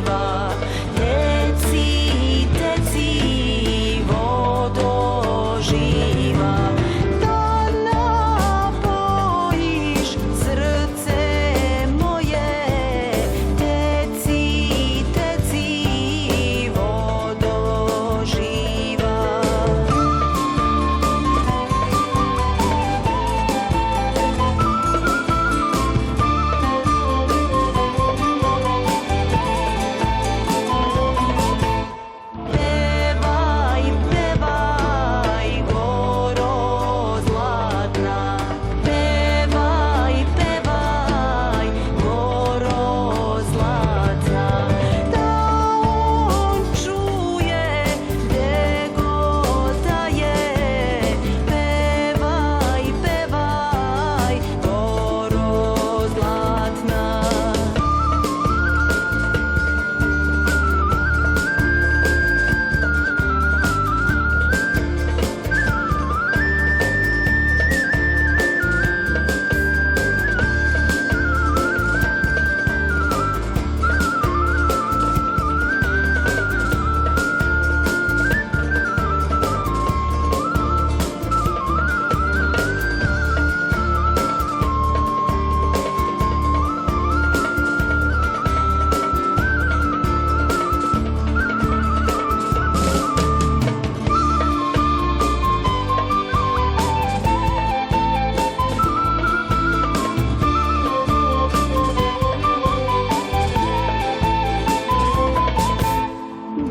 živa. Teci, teci, vodo živa, da napojiš srce moje. Teci, teci, vodo živa. Pevaj, pevaj, goro zlatna. Pevaj, pevaj, goro zlatna, da on čuje gde god da je. Pevaj, pevaj, goro zlatna.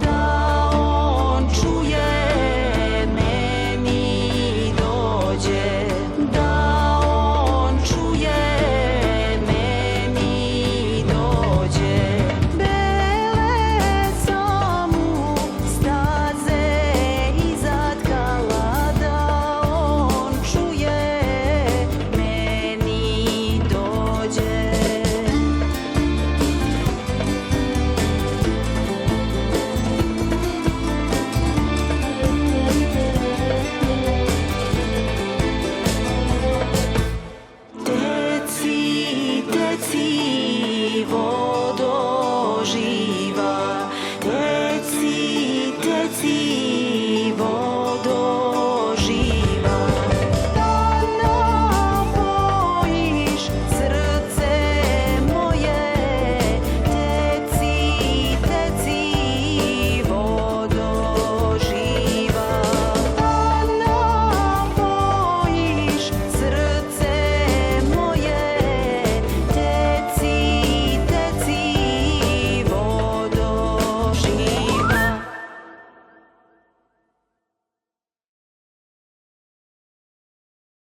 Da on čuje meni dođe, da on čuje meni dođe. Bele samu staze izatkala, da on čuje meni dođe. Teci, teci, vodo živa.